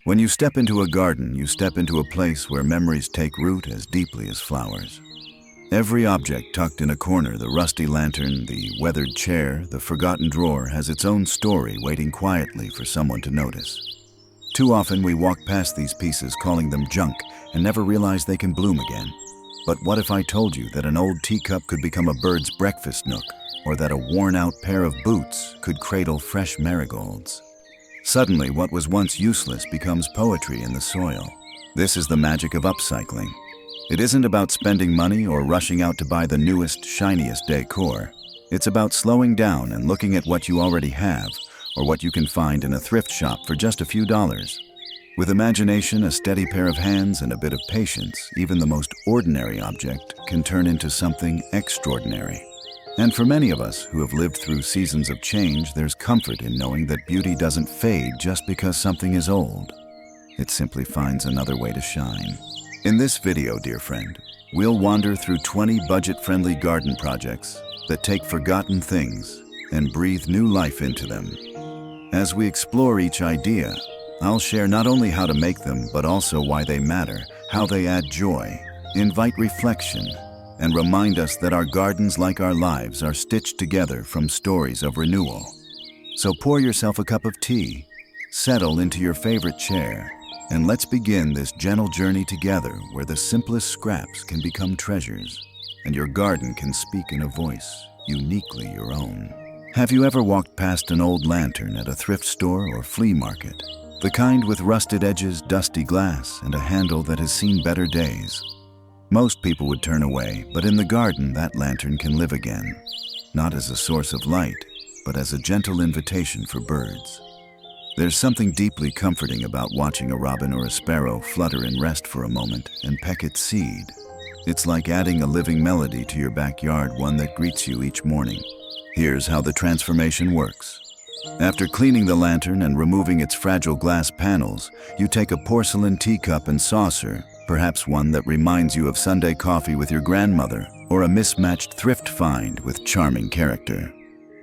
When you step into a garden, you step into a place where memories take root as deeply as flowers. Every object tucked in a corner, the rusty lantern, the weathered chair, the forgotten drawer, has its own story waiting quietly for someone to notice. Too often we walk past these pieces calling them junk and never realize they can bloom again. But what if I told you that an old teacup could become a bird's breakfast nook, or that a worn-out pair of boots could cradle fresh marigolds? Suddenly, what was once useless becomes poetry in the soil. This is the magic of upcycling. It isn't about spending money or rushing out to buy the newest, shiniest decor. It's about slowing down and looking at what you already have, or what you can find in a thrift shop for just a few dollars. With imagination, a steady pair of hands, and a bit of patience, even the most ordinary object can turn into something extraordinary. And for many of us who have lived through seasons of change, there's comfort in knowing that beauty doesn't fade just because something is old. It simply finds another way to shine. In this video, dear friend, we'll wander through 20 budget-friendly garden projects that take forgotten things and breathe new life into them. As we explore each idea, I'll share not only how to make them, but also why they matter, how they add joy, invite reflection, and remind us that our gardens, like our lives, are stitched together from stories of renewal. So pour yourself a cup of tea, settle into your favorite chair, and let's begin this gentle journey together where the simplest scraps can become treasures, and your garden can speak in a voice uniquely your own. Have you ever walked past an old lantern at a thrift store or flea market? The kind with rusted edges, dusty glass, and a handle that has seen better days. Most people would turn away, but in the garden, that lantern can live again. Not as a source of light, but as a gentle invitation for birds. There's something deeply comforting about watching a robin or a sparrow flutter in rest for a moment and peck its seed. It's like adding a living melody to your backyard, one that greets you each morning. Here's how the transformation works. After cleaning the lantern and removing its fragile glass panels, you take a porcelain teacup and saucer, perhaps one that reminds you of Sunday coffee with your grandmother, or a mismatched thrift find with charming character.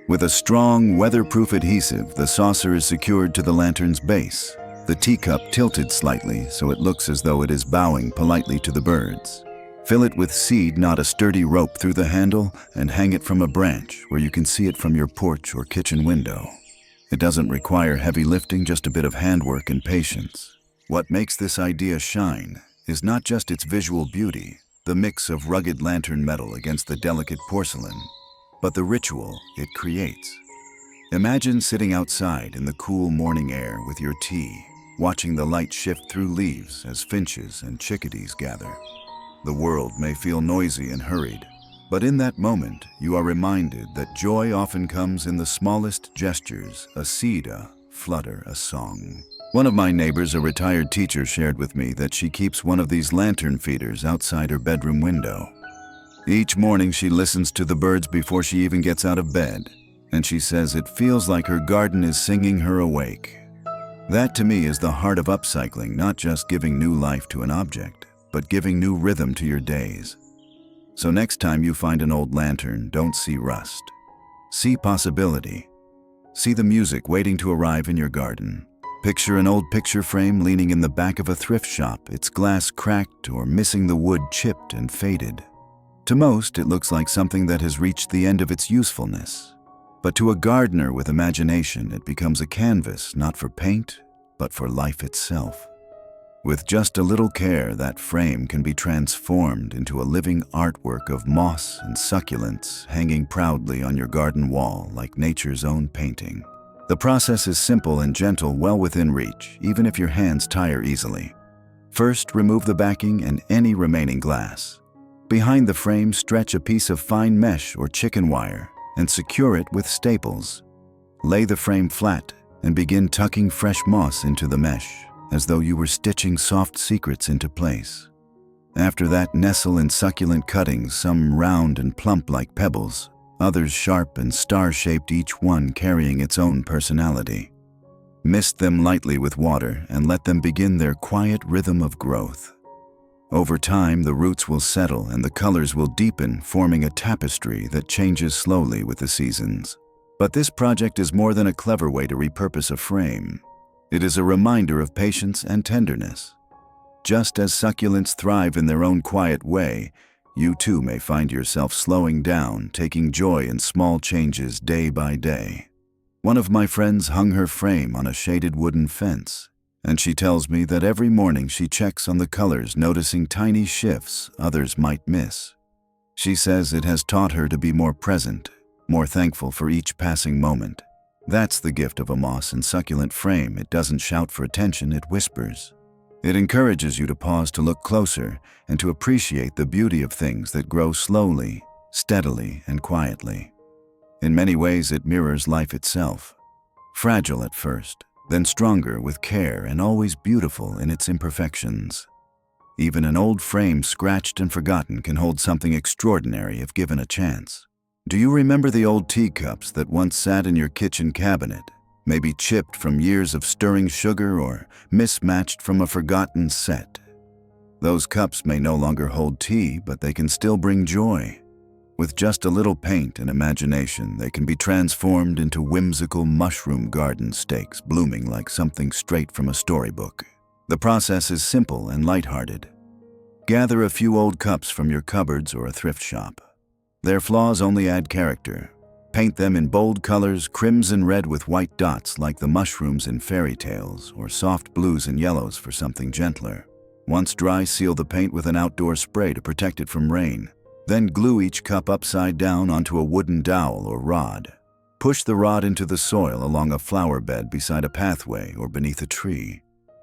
With a strong, weatherproof adhesive, the saucer is secured to the lantern's base, the teacup tilted slightly so it looks as though it is bowing politely to the birds. Fill it with seed, knot a sturdy rope through the handle, and hang it from a branch where you can see it from your porch or kitchen window. It doesn't require heavy lifting, just a bit of handwork and patience. What makes this idea shine is not just its visual beauty, the mix of rugged lantern metal against the delicate porcelain, but the ritual it creates. Imagine sitting outside in the cool morning air with your tea, watching the light shift through leaves as finches and chickadees gather. The world may feel noisy and hurried, but in that moment, you are reminded that joy often comes in the smallest gestures, a seed, a flutter, a song. One of my neighbors, a retired teacher, shared with me that she keeps one of these lantern feeders outside her bedroom window. Each morning she listens to the birds before she even gets out of bed, and she says it feels like her garden is singing her awake. That to me is the heart of upcycling, not just giving new life to an object, but giving new rhythm to your days. So next time you find an old lantern, don't see rust. See possibility. See the music waiting to arrive in your garden. Picture an old picture frame leaning in the back of a thrift shop, its glass cracked or missing the wood chipped and faded. To most, it looks like something that has reached the end of its usefulness. But to a gardener with imagination, it becomes a canvas not for paint, but for life itself. With just a little care, that frame can be transformed into a living artwork of moss and succulents hanging proudly on your garden wall like nature's own painting. The process is simple and gentle, well within reach, even if your hands tire easily. First, remove the backing and any remaining glass. Behind the frame, stretch a piece of fine mesh or chicken wire and secure it with staples. Lay the frame flat and begin tucking fresh moss into the mesh, as though you were stitching soft secrets into place. After that, nestle in succulent cuttings, some round and plump like pebbles, others sharp and star-shaped, each one carrying its own personality. Mist them lightly with water and let them begin their quiet rhythm of growth. Over time, the roots will settle and the colors will deepen, forming a tapestry that changes slowly with the seasons. But this project is more than a clever way to repurpose a frame. It is a reminder of patience and tenderness. Just as succulents thrive in their own quiet way, you too may find yourself slowing down, taking joy in small changes day by day. One of my friends hung her frame on a shaded wooden fence, and she tells me that every morning she checks on the colors, noticing tiny shifts others might miss. She says it has taught her to be more present, more thankful for each passing moment. That's the gift of a moss and succulent frame. It doesn't shout for attention, it whispers. It encourages you to pause, to look closer, and to appreciate the beauty of things that grow slowly, steadily, and quietly. In many ways, it mirrors life itself. Fragile at first, then stronger with care, and always beautiful in its imperfections. Even an old frame scratched and forgotten can hold something extraordinary if given a chance. Do you remember the old teacups that once sat in your kitchen cabinet? Maybe chipped from years of stirring sugar or mismatched from a forgotten set. Those cups may no longer hold tea, but they can still bring joy. With just a little paint and imagination, they can be transformed into whimsical mushroom garden stakes blooming like something straight from a storybook. The process is simple and lighthearted. Gather a few old cups from your cupboards or a thrift shop. Their flaws only add character. Paint them in bold colors, crimson red with white dots like the mushrooms in fairy tales, or soft blues and yellows for something gentler. Once dry, seal the paint with an outdoor spray to protect it from rain. Then glue each cup upside down onto a wooden dowel or rod. Push the rod into the soil along a flower bed beside a pathway or beneath a tree.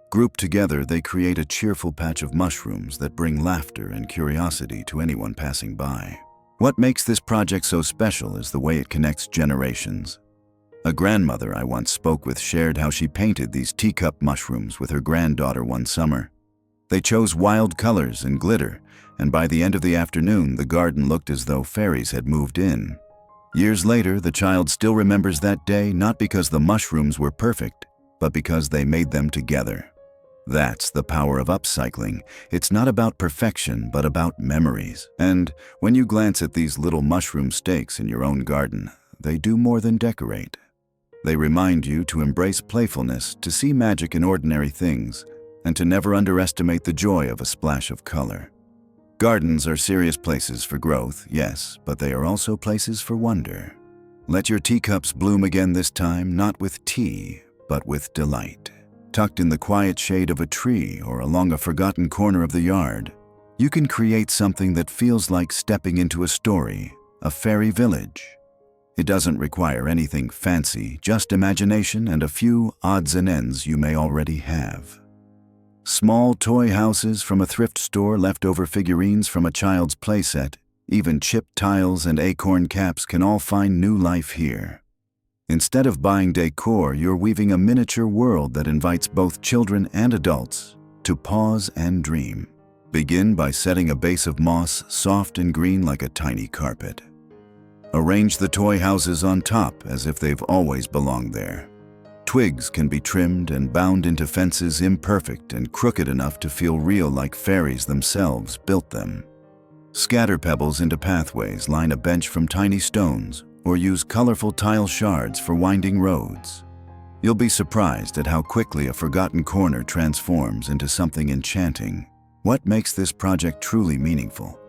Grouped together, they create a cheerful patch of mushrooms that bring laughter and curiosity to anyone passing by. What makes this project so special is the way it connects generations. A grandmother I once spoke with shared how she painted these teacup mushrooms with her granddaughter one summer. They chose wild colors and glitter, and by the end of the afternoon, the garden looked as though fairies had moved in. Years later, the child still remembers that day, not because the mushrooms were perfect, but because they made them together. That's the power of upcycling. It's not about perfection, but about memories. And when you glance at these little mushroom stakes in your own garden, they do more than decorate. They remind you to embrace playfulness, to see magic in ordinary things, and to never underestimate the joy of a splash of color. Gardens are serious places for growth, yes, but they are also places for wonder. Let your teacups bloom again, this time not with tea, but with delight. Tucked in the quiet shade of a tree or along a forgotten corner of the yard, you can create something that feels like stepping into a story, a fairy village. It doesn't require anything fancy, just imagination and a few odds and ends you may already have. Small toy houses from a thrift store, leftover figurines from a child's playset, even chipped tiles and acorn caps can all find new life here. Instead of buying decor, you're weaving a miniature world that invites both children and adults to pause and dream. Begin by setting a base of moss, soft and green like a tiny carpet. Arrange the toy houses on top as if they've always belonged there. Twigs can be trimmed and bound into fences, imperfect and crooked enough to feel real, like fairies themselves built them. Scatter pebbles into pathways, line a bench from tiny stones, or use colorful tile shards for winding roads. You'll be surprised at how quickly a forgotten corner transforms into something enchanting. What makes this project truly meaningful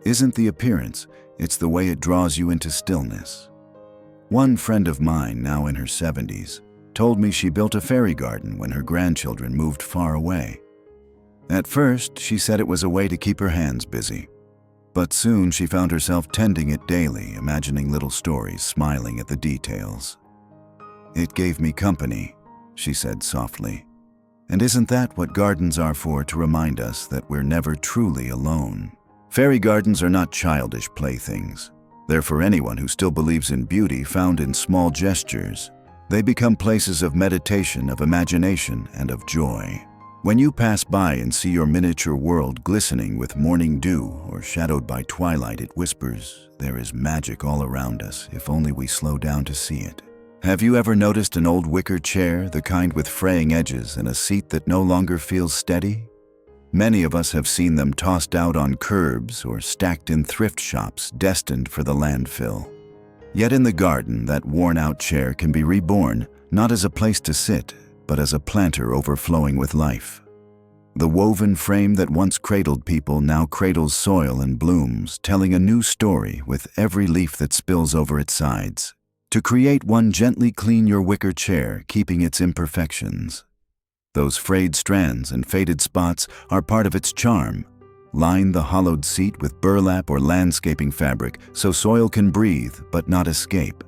isn't the appearance, it's the way it draws you into stillness. One friend of mine, now in her 70s, told me she built a fairy garden when her grandchildren moved far away. At first, she said it was a way to keep her hands busy. But soon she found herself tending it daily, imagining little stories, smiling at the details. "It gave me company," she said softly. And isn't that what gardens are for, to remind us that we're never truly alone? Fairy gardens are not childish playthings. They're for anyone who still believes in beauty found in small gestures. They become places of meditation, of imagination, and of joy. When you pass by and see your miniature world glistening with morning dew or shadowed by twilight, it whispers, there is magic all around us, if only we slow down to see it. Have you ever noticed an old wicker chair, the kind with fraying edges and a seat that no longer feels steady? Many of us have seen them tossed out on curbs or stacked in thrift shops destined for the landfill. Yet in the garden, that worn-out chair can be reborn, not as a place to sit, but as a planter overflowing with life. The woven frame that once cradled people now cradles soil and blooms, telling a new story with every leaf that spills over its sides. To create one, gently clean your wicker chair, keeping its imperfections. Those frayed strands and faded spots are part of its charm. Line the hollowed seat with burlap or landscaping fabric so soil can breathe but not escape.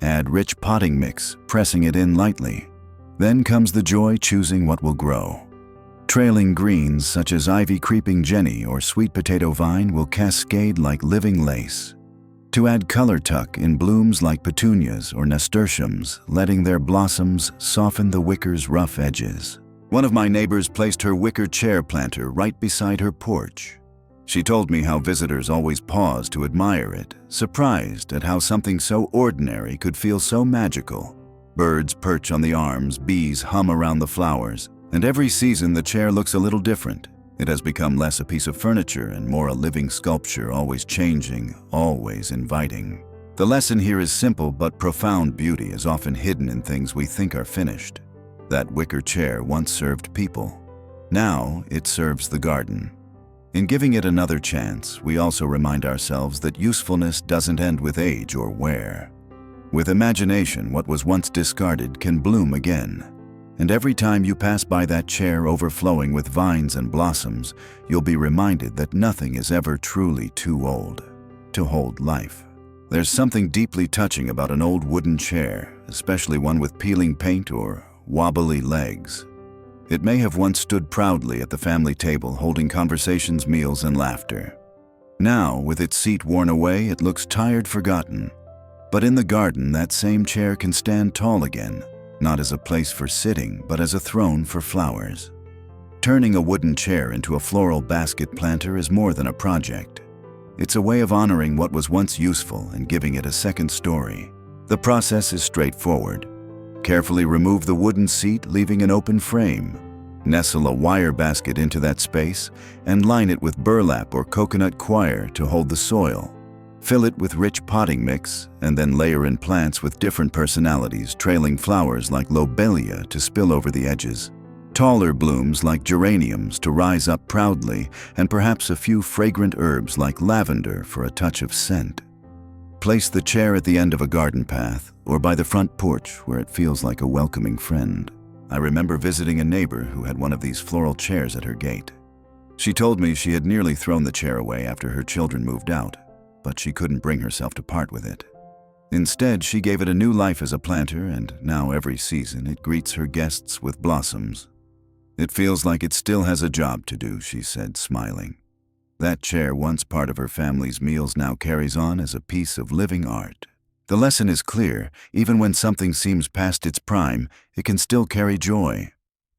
Add rich potting mix, pressing it in lightly. Then comes the joy choosing what will grow. Trailing greens such as ivy creeping jenny or sweet potato vine will cascade like living lace. To add color, tuck in blooms like petunias or nasturtiums, letting their blossoms soften the wicker's rough edges. One of my neighbors placed her wicker chair planter right beside her porch. She told me how visitors always pause to admire it, surprised at how something so ordinary could feel so magical. Birds perch on the arms, bees hum around the flowers, and every season the chair looks a little different. It has become less a piece of furniture and more a living sculpture, always changing, always inviting. The lesson here is simple, but profound beauty is often hidden in things we think are finished. That wicker chair once served people. Now it serves the garden. In giving it another chance, we also remind ourselves that usefulness doesn't end with age or wear. With imagination, what was once discarded can bloom again. And every time you pass by that chair overflowing with vines and blossoms, you'll be reminded that nothing is ever truly too old to hold life. There's something deeply touching about an old wooden chair, especially one with peeling paint or wobbly legs. It may have once stood proudly at the family table, holding conversations, meals, and laughter. Now, with its seat worn away, it looks tired, forgotten. But in the garden, that same chair can stand tall again, not as a place for sitting, but as a throne for flowers. Turning a wooden chair into a floral basket planter is more than a project. It's a way of honoring what was once useful and giving it a second story. The process is straightforward. Carefully remove the wooden seat, leaving an open frame. Nestle a wire basket into that space and line it with burlap or coconut coir to hold the soil. Fill it with rich potting mix, and then layer in plants with different personalities, trailing flowers like lobelia to spill over the edges, taller blooms like geraniums to rise up proudly, and perhaps a few fragrant herbs like lavender for a touch of scent. Place the chair at the end of a garden path or by the front porch where it feels like a welcoming friend. I remember visiting a neighbor who had one of these floral chairs at her gate. She told me she had nearly thrown the chair away after her children moved out, but she couldn't bring herself to part with it. Instead, she gave it a new life as a planter, and now every season it greets her guests with blossoms. It feels like it still has a job to do, she said, smiling. That chair, once part of her family's meals, now carries on as a piece of living art. The lesson is clear: even when something seems past its prime, it can still carry joy.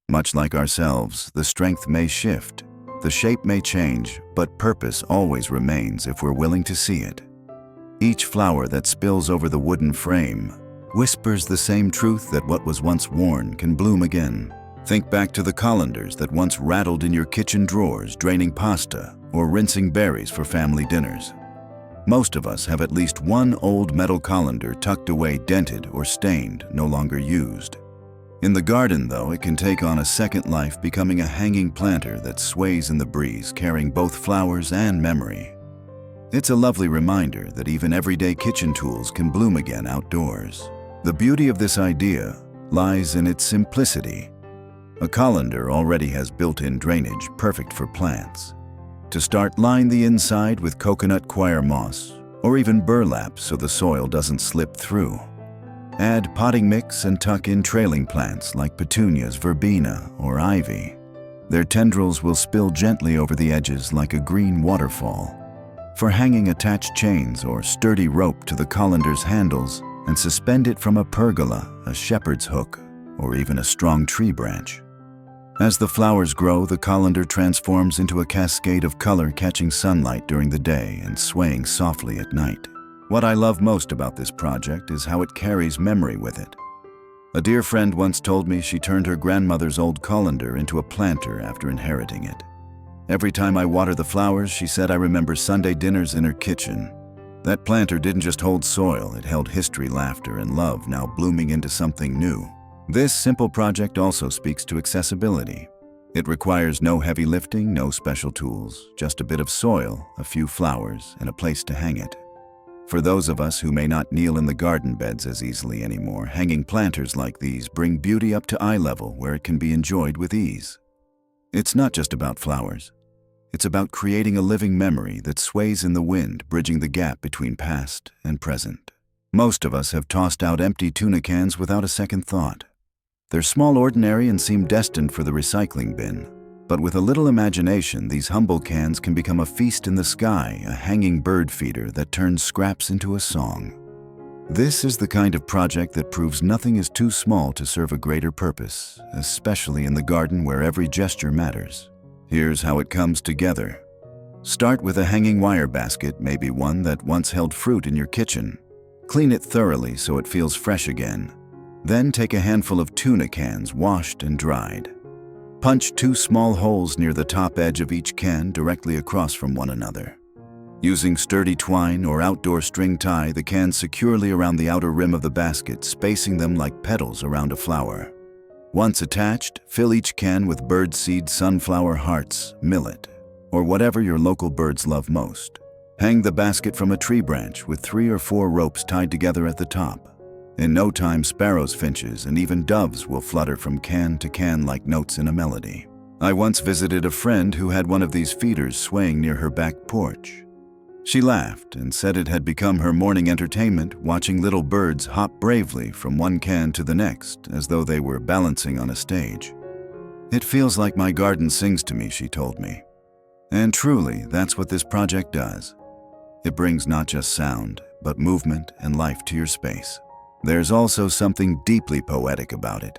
Much like ourselves, the strength may shift, the shape may change, but purpose always remains if we're willing to see it. Each flower that spills over the wooden frame whispers the same truth, that what was once worn can bloom again. Think back to the colanders that once rattled in your kitchen drawers, draining pasta or rinsing berries for family dinners. Most of us have at least one old metal colander tucked away, dented or stained, no longer used. In the garden, though, it can take on a second life, becoming a hanging planter that sways in the breeze, carrying both flowers and memory. It's a lovely reminder that even everyday kitchen tools can bloom again outdoors. The beauty of this idea lies in its simplicity. A colander already has built-in drainage, perfect for plants. To start, line the inside with coconut coir moss, or even burlap so the soil doesn't slip through. Add potting mix and tuck in trailing plants like petunias, verbena, or ivy. Their tendrils will spill gently over the edges like a green waterfall. For hanging, attach chains or sturdy rope to the colander's handles and suspend it from a pergola, a shepherd's hook, or even a strong tree branch. As the flowers grow, the colander transforms into a cascade of color, catching sunlight during the day and swaying softly at night. What I love most about this project is how it carries memory with it. A dear friend once told me she turned her grandmother's old colander into a planter after inheriting it. Every time I water the flowers, she said, I remember Sunday dinners in her kitchen. That planter didn't just hold soil, it held history, laughter, and love, now blooming into something new. This simple project also speaks to accessibility. It requires no heavy lifting, no special tools, just a bit of soil, a few flowers, and a place to hang it. For those of us who may not kneel in the garden beds as easily anymore, hanging planters like these bring beauty up to eye level where it can be enjoyed with ease. It's not just about flowers. It's about creating a living memory that sways in the wind, bridging the gap between past and present. Most of us have tossed out empty tuna cans without a second thought. They're small, ordinary, and seem destined for the recycling bin. But with a little imagination, these humble cans can become a feast in the sky, a hanging bird feeder that turns scraps into a song. This is the kind of project that proves nothing is too small to serve a greater purpose, especially in the garden where every gesture matters. Here's how it comes together. Start with a hanging wire basket, maybe one that once held fruit in your kitchen. Clean it thoroughly so it feels fresh again. Then take a handful of tuna cans, washed and dried. Punch 2 small holes near the top edge of each can directly across from one another. Using sturdy twine or outdoor string, tie the cans securely around the outer rim of the basket, spacing them like petals around a flower. Once attached, fill each can with birdseed, sunflower hearts, millet, or whatever your local birds love most. Hang the basket from a tree branch with 3 or 4 ropes tied together at the top. In no time, sparrows, finches, and even doves will flutter from can to can like notes in a melody. I once visited a friend who had one of these feeders swaying near her back porch. She laughed and said it had become her morning entertainment, watching little birds hop bravely from one can to the next as though they were balancing on a stage. "It feels like my garden sings to me," she told me. And truly, that's what this project does. It brings not just sound, but movement and life to your space. There's also something deeply poetic about it.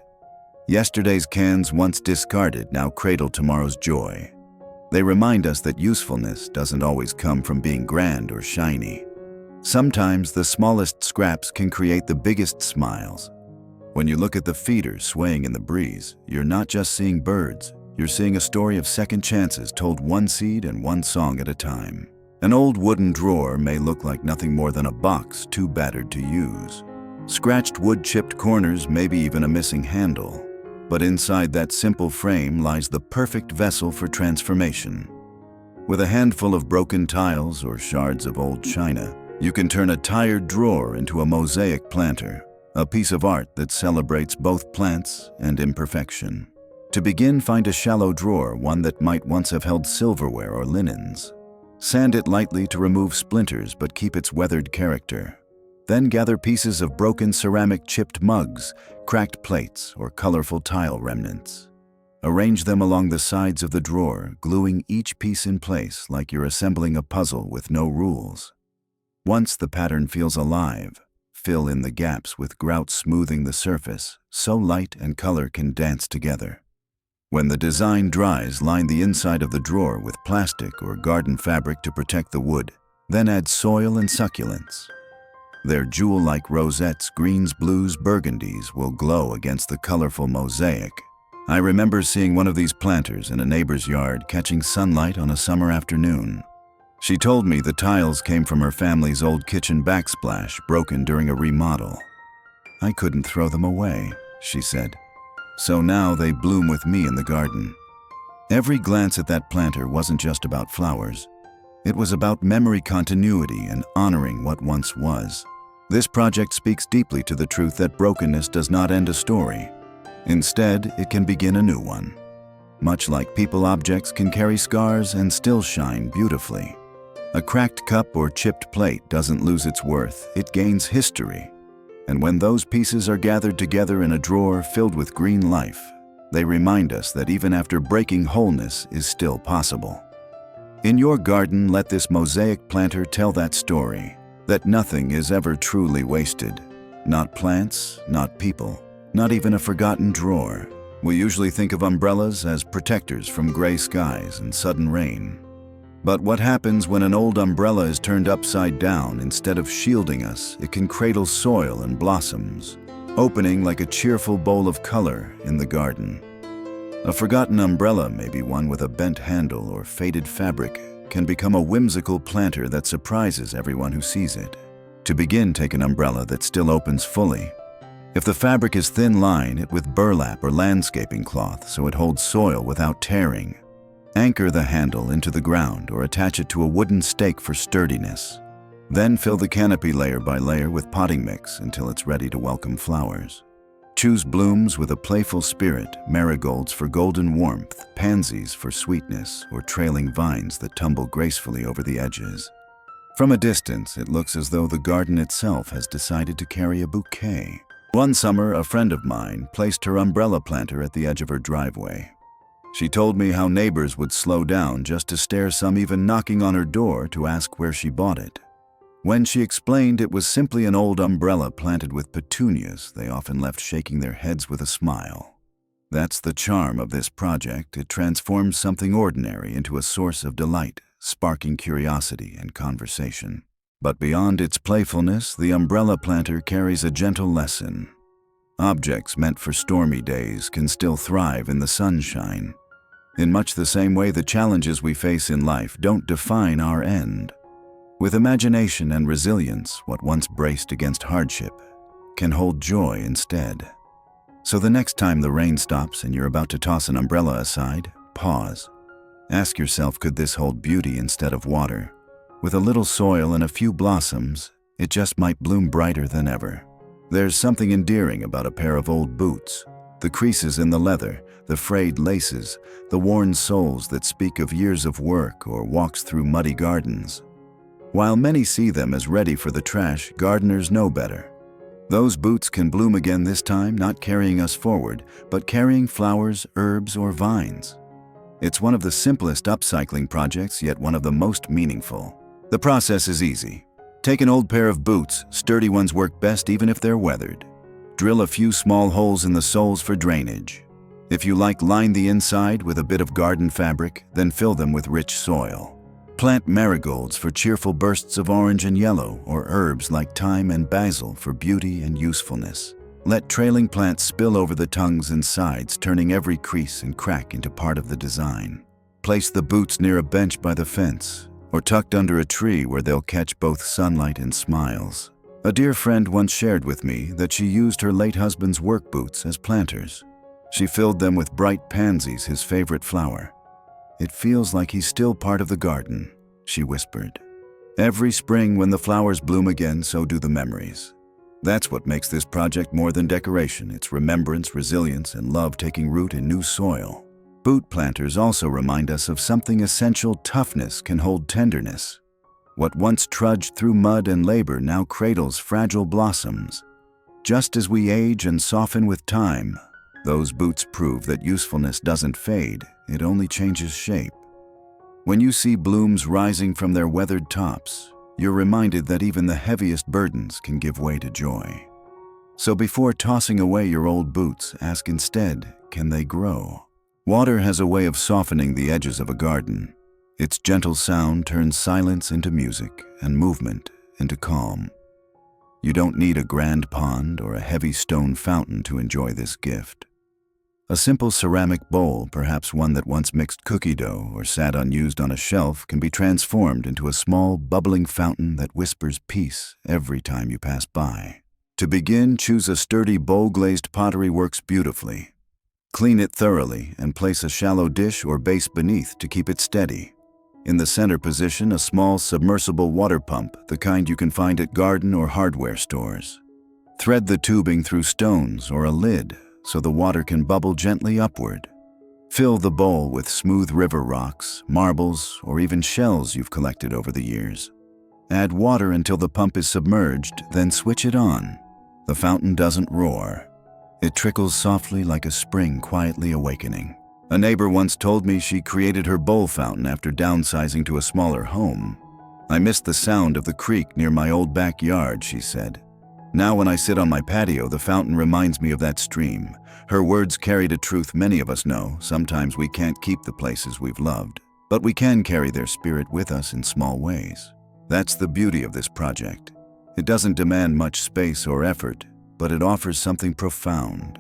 Yesterday's cans, once discarded, now cradle tomorrow's joy. They remind us that usefulness doesn't always come from being grand or shiny. Sometimes the smallest scraps can create the biggest smiles. When you look at the feeder swaying in the breeze, you're not just seeing birds, you're seeing a story of second chances told one seed and one song at a time. An old wooden drawer may look like nothing more than a box too battered to use. Scratched wood, chipped corners, maybe even a missing handle. But inside that simple frame lies the perfect vessel for transformation. With a handful of broken tiles or shards of old china, you can turn a tired drawer into a mosaic planter, a piece of art that celebrates both plants and imperfection. To begin, find a shallow drawer, one that might once have held silverware or linens. Sand it lightly to remove splinters but keep its weathered character. Then gather pieces of broken ceramic, chipped mugs, cracked plates, or colorful tile remnants. Arrange them along the sides of the drawer, gluing each piece in place like you're assembling a puzzle with no rules. Once the pattern feels alive, fill in the gaps with grout, smoothing the surface so light and color can dance together. When the design dries, line the inside of the drawer with plastic or garden fabric to protect the wood. Then add soil and succulents. Their jewel-like rosettes, greens, blues, burgundies, will glow against the colorful mosaic. I remember seeing one of these planters in a neighbor's yard catching sunlight on a summer afternoon. She told me the tiles came from her family's old kitchen backsplash, broken during a remodel. "I couldn't throw them away," she said. "So now they bloom with me in the garden." Every glance at that planter wasn't just about flowers. It was about memory continuity and honoring what once was. This project speaks deeply to the truth that brokenness does not end a story. Instead, it can begin a new one. Much like people, objects can carry scars and still shine beautifully. A cracked cup or chipped plate doesn't lose its worth, it gains history. And when those pieces are gathered together in a drawer filled with green life, they remind us that even after breaking, wholeness is still possible. In your garden, let this mosaic planter tell that story, that nothing is ever truly wasted. Not plants, not people, not even a forgotten drawer. We usually think of umbrellas as protectors from gray skies and sudden rain. But what happens when an old umbrella is turned upside down? Instead of shielding us, it can cradle soil and blossoms, opening like a cheerful bowl of color in the garden. A forgotten umbrella, maybe one with a bent handle or faded fabric, can become a whimsical planter that surprises everyone who sees it. To begin, take an umbrella that still opens fully. If the fabric is thin, line it with burlap or landscaping cloth so it holds soil without tearing. Anchor the handle into the ground or attach it to a wooden stake for sturdiness. Then fill the canopy layer by layer with potting mix until it's ready to welcome flowers. Choose blooms with a playful spirit, marigolds for golden warmth, pansies for sweetness, or trailing vines that tumble gracefully over the edges. From a distance, it looks as though the garden itself has decided to carry a bouquet. One summer, a friend of mine placed her umbrella planter at the edge of her driveway. She told me how neighbors would slow down just to stare, some even knocking on her door to ask where she bought it. When she explained it was simply an old umbrella planted with petunias, they often left shaking their heads with a smile. That's the charm of this project. It transforms something ordinary into a source of delight, sparking curiosity and conversation. But beyond its playfulness, the umbrella planter carries a gentle lesson. Objects meant for stormy days can still thrive in the sunshine. In much the same way, the challenges we face in life don't define our end. With imagination and resilience, what once braced against hardship can hold joy instead. So the next time the rain stops and you're about to toss an umbrella aside, pause. Ask yourself, could this hold beauty instead of water? With a little soil and a few blossoms, it just might bloom brighter than ever. There's something endearing about a pair of old boots. The creases in the leather, the frayed laces, the worn soles that speak of years of work or walks through muddy gardens. While many see them as ready for the trash, gardeners know better. Those boots can bloom again, this time not carrying us forward, but carrying flowers, herbs, or vines. It's one of the simplest upcycling projects, yet one of the most meaningful. The process is easy. Take an old pair of boots, sturdy ones work best even if they're weathered. Drill a few small holes in the soles for drainage. If you like, line the inside with a bit of garden fabric, then fill them with rich soil. Plant marigolds for cheerful bursts of orange and yellow, or herbs like thyme and basil for beauty and usefulness. Let trailing plants spill over the tongues and sides, turning every crease and crack into part of the design. Place the boots near a bench by the fence, or tucked under a tree where they'll catch both sunlight and smiles. A dear friend once shared with me that she used her late husband's work boots as planters. She filled them with bright pansies, his favorite flower. "It feels like he's still part of the garden," she whispered. Every spring when the flowers bloom again, so do the memories. That's what makes this project more than decoration. It's remembrance, resilience, and love taking root in new soil. Boot planters also remind us of something essential. Toughness can hold tenderness. What once trudged through mud and labor now cradles fragile blossoms. Just as we age and soften with time, those boots prove that usefulness doesn't fade, it only changes shape. When you see blooms rising from their weathered tops, you're reminded that even the heaviest burdens can give way to joy. So before tossing away your old boots, ask instead, can they grow? Water has a way of softening the edges of a garden. Its gentle sound turns silence into music and movement into calm. You don't need a grand pond or a heavy stone fountain to enjoy this gift. A simple ceramic bowl, perhaps one that once mixed cookie dough or sat unused on a shelf, can be transformed into a small, bubbling fountain that whispers peace every time you pass by. To begin, choose a sturdy bowl-glazed pottery. Works beautifully. Clean it thoroughly and place a shallow dish or base beneath to keep it steady. In the center position, a small submersible water pump, the kind you can find at garden or hardware stores. Thread the tubing through stones or a lid so the water can bubble gently upward. Fill the bowl with smooth river rocks, marbles, or even shells you've collected over the years. Add water until the pump is submerged, then switch it on. The fountain doesn't roar. It trickles softly like a spring quietly awakening. A neighbor once told me she created her bowl fountain after downsizing to a smaller home. "I missed the sound of the creek near my old backyard," she said. "Now when I sit on my patio, the fountain reminds me of that stream." Her words carried a truth many of us know. Sometimes we can't keep the places we've loved, but we can carry their spirit with us in small ways. That's the beauty of this project. It doesn't demand much space or effort, but it offers something profound.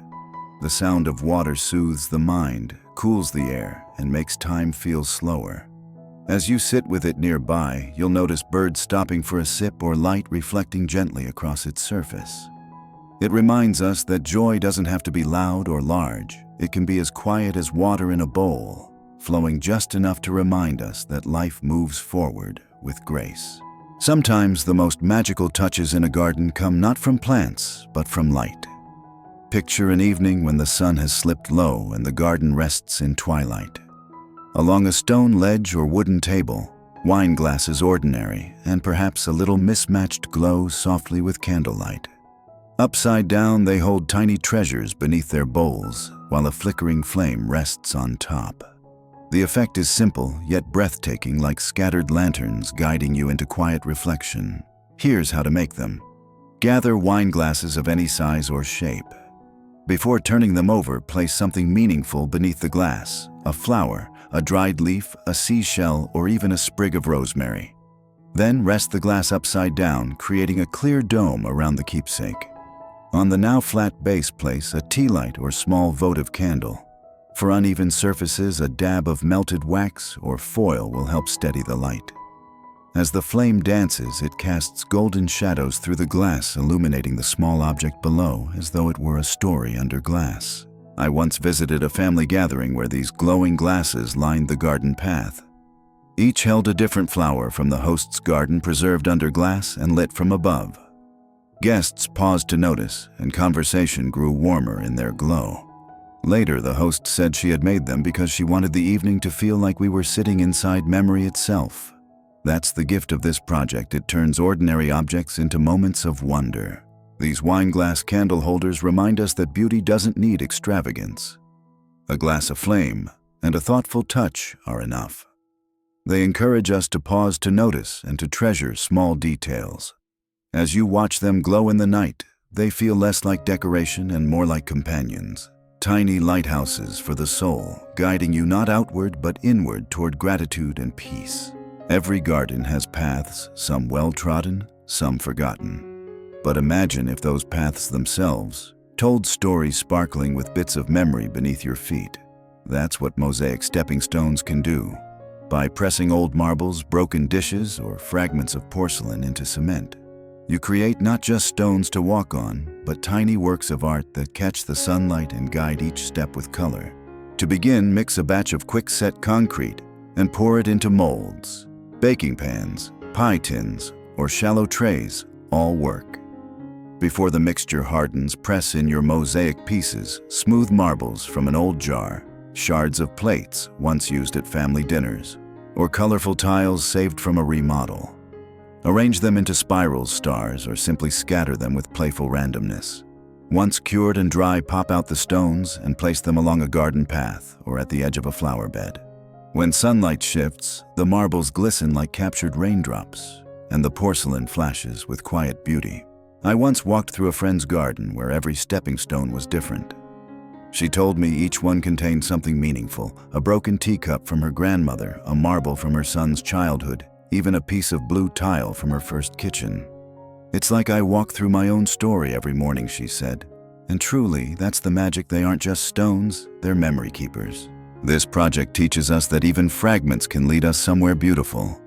The sound of water soothes the mind, cools the air, and makes time feel slower. As you sit with it nearby, you'll notice birds stopping for a sip or light reflecting gently across its surface. It reminds us that joy doesn't have to be loud or large. It can be as quiet as water in a bowl, flowing just enough to remind us that life moves forward with grace. Sometimes the most magical touches in a garden come not from plants, but from light. Picture an evening when the sun has slipped low and the garden rests in twilight. Along a stone ledge or wooden table, wine glasses ordinary, and perhaps a little mismatched glow softly with candlelight. Upside down, they hold tiny treasures beneath their bowls, while a flickering flame rests on top. The effect is simple, yet breathtaking, like scattered lanterns guiding you into quiet reflection. Here's how to make them. Gather wine glasses of any size or shape. Before turning them over, place something meaningful beneath the glass: a flower, a dried leaf, a seashell, or even a sprig of rosemary. Then rest the glass upside down, creating a clear dome around the keepsake. On the now flat base, place a tea light or small votive candle. For uneven surfaces, a dab of melted wax or foil will help steady the light. As the flame dances, it casts golden shadows through the glass, illuminating the small object below as though it were a story under glass. I once visited a family gathering where these glowing glasses lined the garden path. Each held a different flower from the host's garden, preserved under glass and lit from above. Guests paused to notice, and conversation grew warmer in their glow. Later, the host said she had made them because she wanted the evening to feel like we were sitting inside memory itself. That's the gift of this project. It turns ordinary objects into moments of wonder. These wine glass candle holders remind us that beauty doesn't need extravagance. A glass of flame and a thoughtful touch are enough. They encourage us to pause to notice and to treasure small details. As you watch them glow in the night, they feel less like decoration and more like companions. Tiny lighthouses for the soul, guiding you not outward but inward toward gratitude and peace. Every garden has paths, some well-trodden, some forgotten. But imagine if those paths themselves told stories, sparkling with bits of memory beneath your feet. That's what mosaic stepping stones can do. By pressing old marbles, broken dishes, or fragments of porcelain into cement, you create not just stones to walk on, but tiny works of art that catch the sunlight and guide each step with color. To begin, mix a batch of quick-set concrete and pour it into molds. Baking pans, pie tins, or shallow trays all work. Before the mixture hardens, press in your mosaic pieces: smooth marbles from an old jar, shards of plates once used at family dinners, or colorful tiles saved from a remodel. Arrange them into spirals, stars, or simply scatter them with playful randomness. Once cured and dry, pop out the stones and place them along a garden path or at the edge of a flower bed. When sunlight shifts, the marbles glisten like captured raindrops, and the porcelain flashes with quiet beauty. I once walked through a friend's garden where every stepping stone was different. She told me each one contained something meaningful: a broken teacup from her grandmother, a marble from her son's childhood, even a piece of blue tile from her first kitchen. It's like I walk through my own story every morning, she said. And truly, that's the magic. They aren't just stones, they're memory keepers. This project teaches us that even fragments can lead us somewhere beautiful.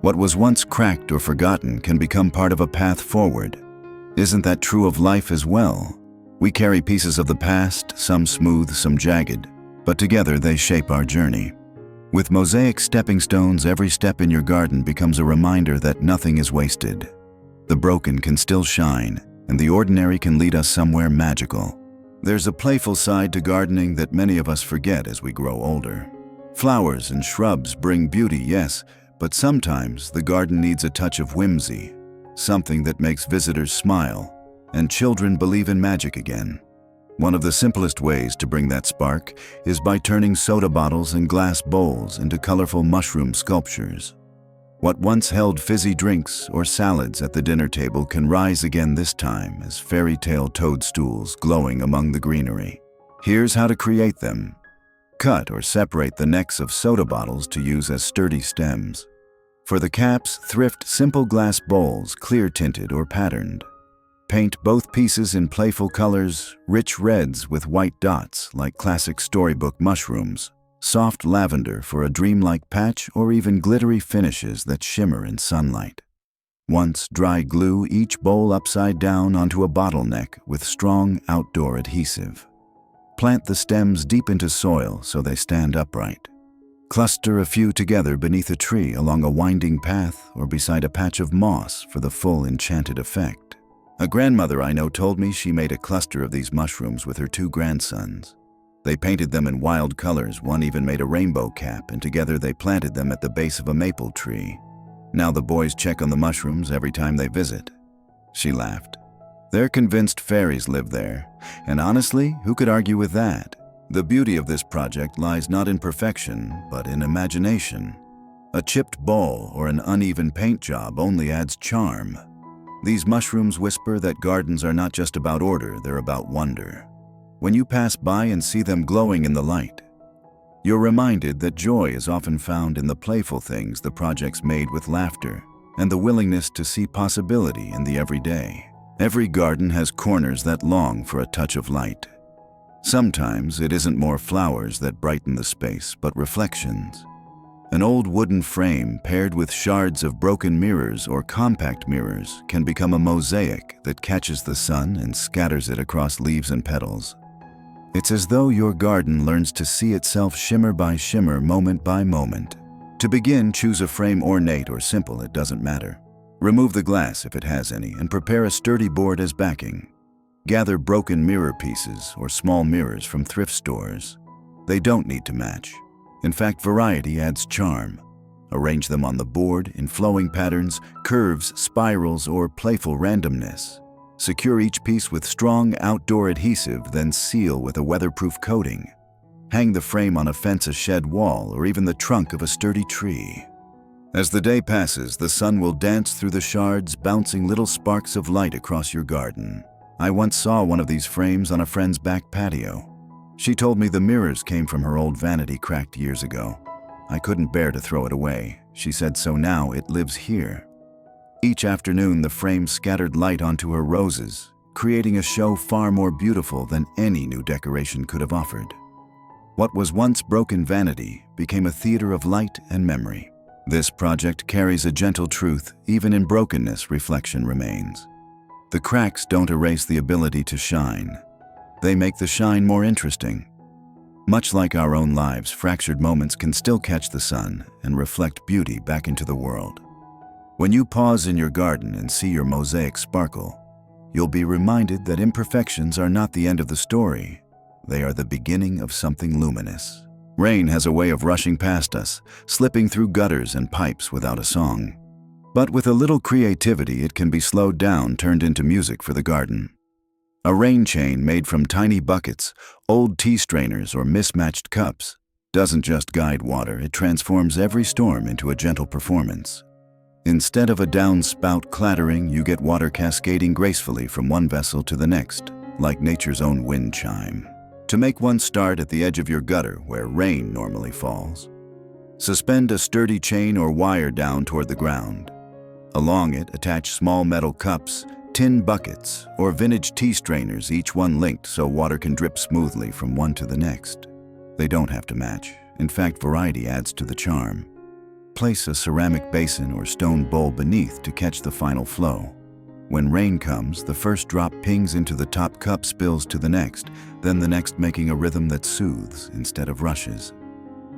What was once cracked or forgotten can become part of a path forward. Isn't that true of life as well? We carry pieces of the past, some smooth, some jagged, but together they shape our journey. With mosaic stepping stones, every step in your garden becomes a reminder that nothing is wasted. The broken can still shine, and the ordinary can lead us somewhere magical. There's a playful side to gardening that many of us forget as we grow older. Flowers and shrubs bring beauty, yes, but sometimes the garden needs a touch of whimsy, something that makes visitors smile, and children believe in magic again. One of the simplest ways to bring that spark is by turning soda bottles and glass bowls into colorful mushroom sculptures. What once held fizzy drinks or salads at the dinner table can rise again, this time as fairy tale toadstools glowing among the greenery. Here's how to create them. Cut or separate the necks of soda bottles to use as sturdy stems. For the caps, thrift simple glass bowls, clear tinted or patterned. Paint both pieces in playful colors, rich reds with white dots like classic storybook mushrooms, soft lavender for a dreamlike patch, or even glittery finishes that shimmer in sunlight. Once, dry glue each bowl upside down onto a bottleneck with strong outdoor adhesive. Plant the stems deep into soil so they stand upright. Cluster a few together beneath a tree along a winding path or beside a patch of moss for the full enchanted effect. A grandmother I know told me she made a cluster of these mushrooms with her 2 grandsons. They painted them in wild colors, one even made a rainbow cap, and together they planted them at the base of a maple tree. Now the boys check on the mushrooms every time they visit. She laughed. They're convinced fairies live there, and honestly, who could argue with that? The beauty of this project lies not in perfection, but in imagination. A chipped bowl or an uneven paint job only adds charm. These mushrooms whisper that gardens are not just about order, they're about wonder. When you pass by and see them glowing in the light, you're reminded that joy is often found in the playful things the projects made with laughter and the willingness to see possibility in the everyday. Every garden has corners that long for a touch of light. Sometimes it isn't more flowers that brighten the space, but reflections. An old wooden frame paired with shards of broken mirrors or compact mirrors can become a mosaic that catches the sun and scatters it across leaves and petals. It's as though your garden learns to see itself shimmer by shimmer, moment by moment. To begin, choose a frame, ornate or simple, it doesn't matter. Remove the glass if it has any and prepare a sturdy board as backing. Gather broken mirror pieces or small mirrors from thrift stores. They don't need to match. In fact, variety adds charm. Arrange them on the board in flowing patterns, curves, spirals, or playful randomness. Secure each piece with strong outdoor adhesive, then seal with a weatherproof coating. Hang the frame on a fence, a shed wall, or even the trunk of a sturdy tree. As the day passes, the sun will dance through the shards, bouncing little sparks of light across your garden. I once saw one of these frames on a friend's back patio. She told me the mirrors came from her old vanity cracked years ago. I couldn't bear to throw it away. She said, so now it lives here. Each afternoon, the frame scattered light onto her roses, creating a show far more beautiful than any new decoration could have offered. What was once broken vanity became a theater of light and memory. This project carries a gentle truth. Even in brokenness, reflection remains. The cracks don't erase the ability to shine. They make the shine more interesting. Much like our own lives, fractured moments can still catch the sun and reflect beauty back into the world. When you pause in your garden and see your mosaic sparkle, you'll be reminded that imperfections are not the end of the story. They are the beginning of something luminous. Rain has a way of rushing past us, slipping through gutters and pipes without a song. But with a little creativity, it can be slowed down, turned into music for the garden. A rain chain made from tiny buckets, old tea strainers, or mismatched cups doesn't just guide water, it transforms every storm into a gentle performance. Instead of a downspout clattering, you get water cascading gracefully from one vessel to the next, like nature's own wind chime. To make one start at the edge of your gutter where rain normally falls. Suspend a sturdy chain or wire down toward the ground. Along it, attach small metal cups, tin buckets, or vintage tea strainers, each one linked so water can drip smoothly from one to the next. They don't have to match. In fact, variety adds to the charm. Place a ceramic basin or stone bowl beneath to catch the final flow. When rain comes, the first drop pings into the top cup, spills to the next, then the next, making a rhythm that soothes instead of rushes.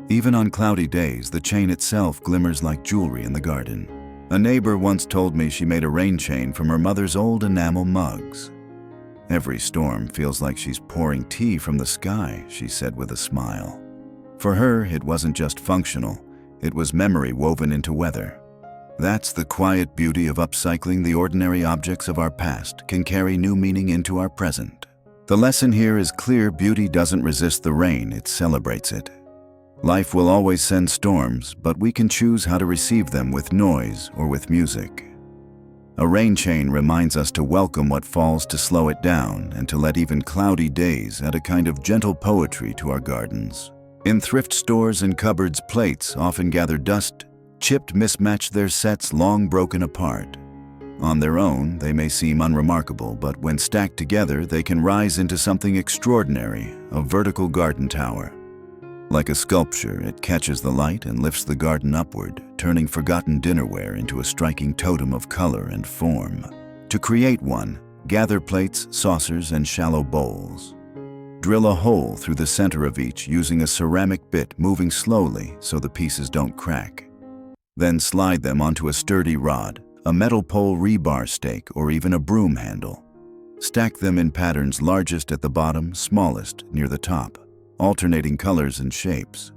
Even on cloudy days, the chain itself glimmers like jewelry in the garden. A neighbor once told me she made a rain chain from her mother's old enamel mugs. Every storm feels like she's pouring tea from the sky, she said with a smile. For her, it wasn't just functional, it was memory woven into weather. That's the quiet beauty of upcycling. The ordinary objects of our past can carry new meaning into our present. The lesson here is clear: beauty doesn't resist the rain, it celebrates it. Life will always send storms, but we can choose how to receive them, with noise or with music. A rain chain reminds us to welcome what falls, to slow it down, and to let even cloudy days add a kind of gentle poetry to our gardens. In thrift stores and cupboards, plates often gather dust, chipped, mismatched, their sets long broken apart. On their own, they may seem unremarkable, but when stacked together, they can rise into something extraordinary, a vertical garden tower. Like a sculpture, it catches the light and lifts the garden upward, turning forgotten dinnerware into a striking totem of color and form. To create one, gather plates, saucers, and shallow bowls. Drill a hole through the center of each using a ceramic bit, moving slowly so the pieces don't crack. Then slide them onto a sturdy rod, a metal pole rebar stake, or even a broom handle. Stack them in patterns largest at the bottom, smallest near the top, alternating colors and shapes.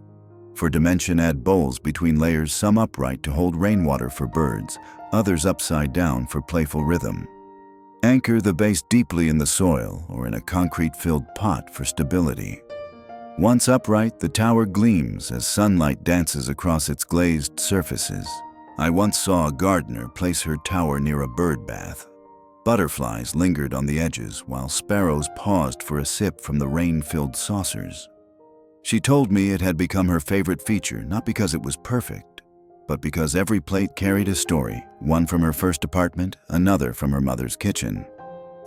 For dimension, add bowls between layers, some upright to hold rainwater for birds, others upside down for playful rhythm. Anchor the base deeply in the soil or in a concrete-filled pot for stability. Once upright, the tower gleams as sunlight dances across its glazed surfaces. I once saw a gardener place her tower near a bird bath. Butterflies lingered on the edges while sparrows paused for a sip from the rain-filled saucers. She told me it had become her favorite feature, not because it was perfect, but because every plate carried a story, one from her first apartment, another from her mother's kitchen.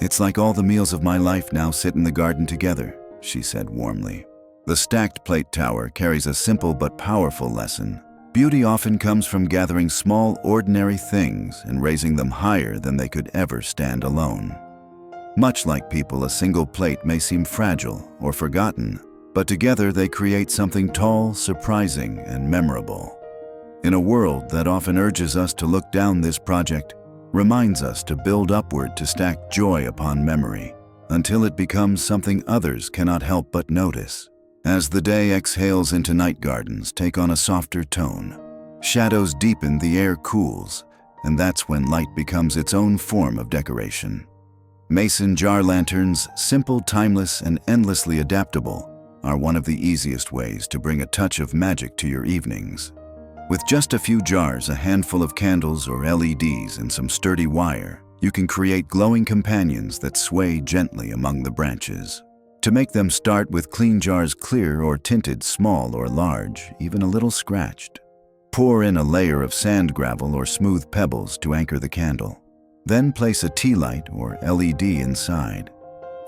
"It's like all the meals of my life now sit in the garden together," she said warmly. The stacked plate tower carries a simple but powerful lesson. Beauty often comes from gathering small, ordinary things and raising them higher than they could ever stand alone. Much like people, a single plate may seem fragile or forgotten, but together they create something tall, surprising, and memorable. In a world that often urges us to look down, this project reminds us to build upward, to stack joy upon memory, until it becomes something others cannot help but notice. As the day exhales into night, gardens take on a softer tone. Shadows deepen, the air cools, and that's when light becomes its own form of decoration. Mason jar lanterns, simple, timeless, and endlessly adaptable, are one of the easiest ways to bring a touch of magic to your evenings. With just a few jars, a handful of candles or LEDs, and some sturdy wire, you can create glowing companions that sway gently among the branches. To make them, start with clean jars, clear or tinted, small or large, even a little scratched. Pour in a layer of sand, gravel, or smooth pebbles to anchor the candle. Then place a tea light or LED inside.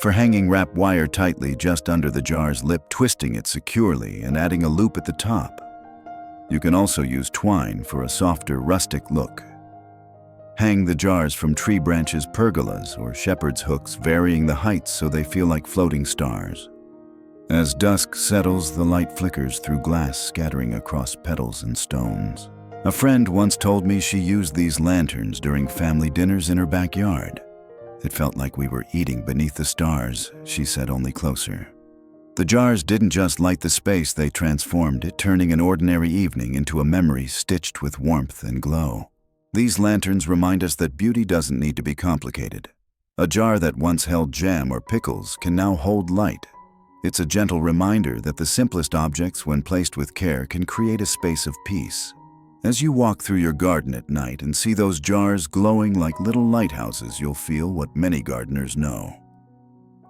For hanging, wrap wire tightly just under the jar's lip, twisting it securely and adding a loop at the top. You can also use twine for a softer, rustic look. Hang the jars from tree branches, pergolas, or shepherd's hooks, varying the heights so they feel like floating stars. As dusk settles, the light flickers through glass, scattering across petals and stones. A friend once told me she used these lanterns during family dinners in her backyard. "It felt like we were eating beneath the stars," she said, only closer. The jars didn't just light the space, they transformed it, turning an ordinary evening into a memory stitched with warmth and glow. These lanterns remind us that beauty doesn't need to be complicated. A jar that once held jam or pickles can now hold light. It's a gentle reminder that the simplest objects, when placed with care, can create a space of peace. As you walk through your garden at night and see those jars glowing like little lighthouses, you'll feel what many gardeners know.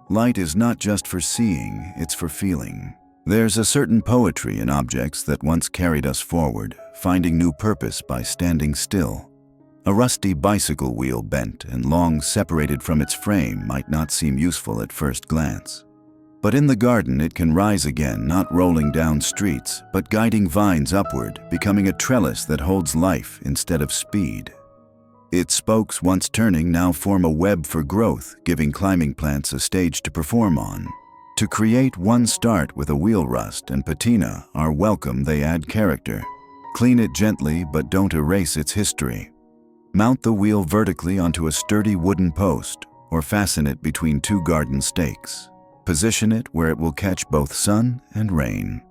Light is not just for seeing, it's for feeling. There's a certain poetry in objects that once carried us forward, finding new purpose by standing still. A rusty bicycle wheel, bent and long separated from its frame, might not seem useful at first glance. But in the garden it can rise again, not rolling down streets, but guiding vines upward, becoming a trellis that holds life instead of speed. Its spokes, once turning, now form a web for growth, giving climbing plants a stage to perform on. To create one, start with a wheel. Rust and patina are welcome, they add character. Clean it gently, but don't erase its history. Mount the wheel vertically onto a sturdy wooden post, or fasten it between two garden stakes. Position it where it will catch both sun and rain.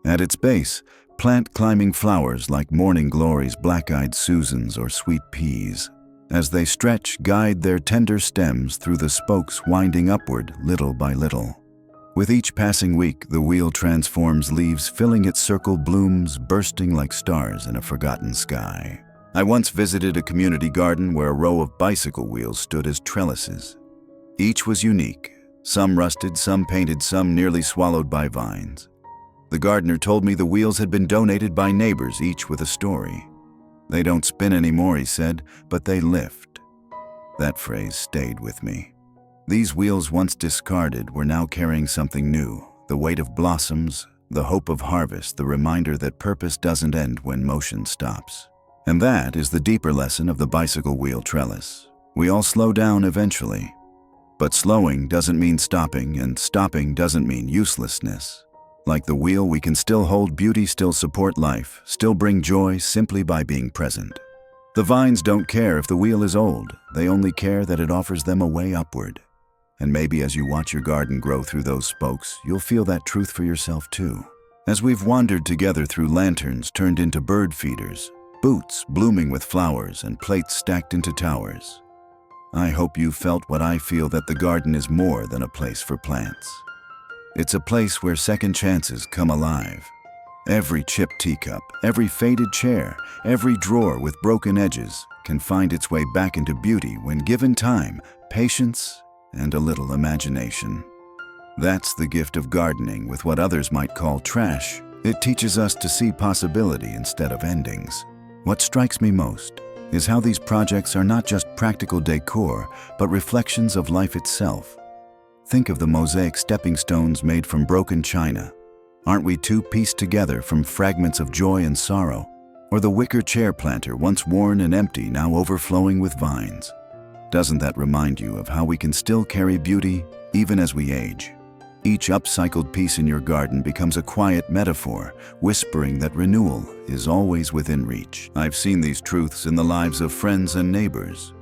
At its base, plant climbing flowers like morning glories, black-eyed Susans, or sweet peas. As they stretch, guide their tender stems through the spokes, winding upward little by little. With each passing week, the wheel transforms, leaves filling its circle, blooms bursting like stars in a forgotten sky. I once visited a community garden where a row of bicycle wheels stood as trellises. Each was unique, some rusted, some painted, some nearly swallowed by vines. The gardener told me the wheels had been donated by neighbors, each with a story. "They don't spin anymore," he said, "but they lift." That phrase stayed with me. These wheels, once discarded, were now carrying something new, the weight of blossoms, the hope of harvest, the reminder that purpose doesn't end when motion stops. And that is the deeper lesson of the bicycle wheel trellis. We all slow down eventually. But slowing doesn't mean stopping, and stopping doesn't mean uselessness. Like the wheel, we can still hold beauty, still support life, still bring joy simply by being present. The vines don't care if the wheel is old, they only care that it offers them a way upward. And maybe as you watch your garden grow through those spokes, you'll feel that truth for yourself too. As we've wandered together through lanterns turned into bird feeders, boots blooming with flowers, and plates stacked into towers, I hope you felt what I feel, that the garden is more than a place for plants. It's a place where second chances come alive. Every chipped teacup, every faded chair, every drawer with broken edges can find its way back into beauty when given time, patience, and a little imagination. That's the gift of gardening with what others might call trash. It teaches us to see possibility instead of endings. What strikes me most is how these projects are not just practical decor, but reflections of life itself. Think of the mosaic stepping stones made from broken china. Aren't we two pieced together from fragments of joy and sorrow? Or the wicker chair planter, once worn and empty, now overflowing with vines. Doesn't that remind you of how we can still carry beauty even as we age? Each upcycled piece in your garden becomes a quiet metaphor, whispering that renewal is always within reach. I've seen these truths in the lives of friends and neighbors.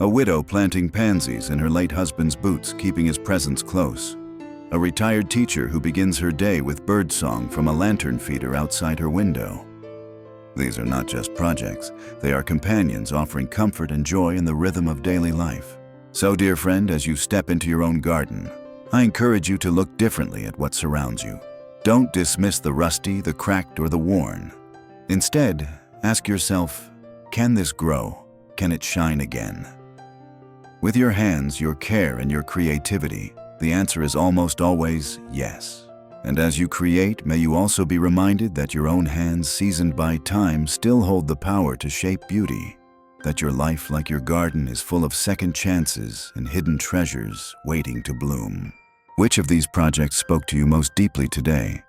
A widow planting pansies in her late husband's boots, keeping his presence close. A retired teacher who begins her day with birdsong from a lantern feeder outside her window. These are not just projects, they are companions offering comfort and joy in the rhythm of daily life. So, dear friend, as you step into your own garden, I encourage you to look differently at what surrounds you. Don't dismiss the rusty, the cracked, or the worn. Instead, ask yourself, can this grow? Can it shine again? With your hands, your care, and your creativity, the answer is almost always yes. And as you create, may you also be reminded that your own hands, seasoned by time, still hold the power to shape beauty. That your life, like your garden, is full of second chances and hidden treasures waiting to bloom. Which of these projects spoke to you most deeply today?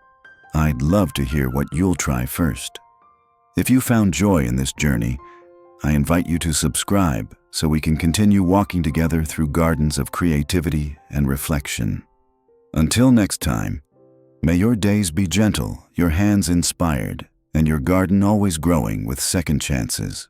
I'd love to hear what you'll try first. If you found joy in this journey, I invite you to subscribe so we can continue walking together through gardens of creativity and reflection. Until next time, may your days be gentle, your hands inspired, and your garden always growing with second chances.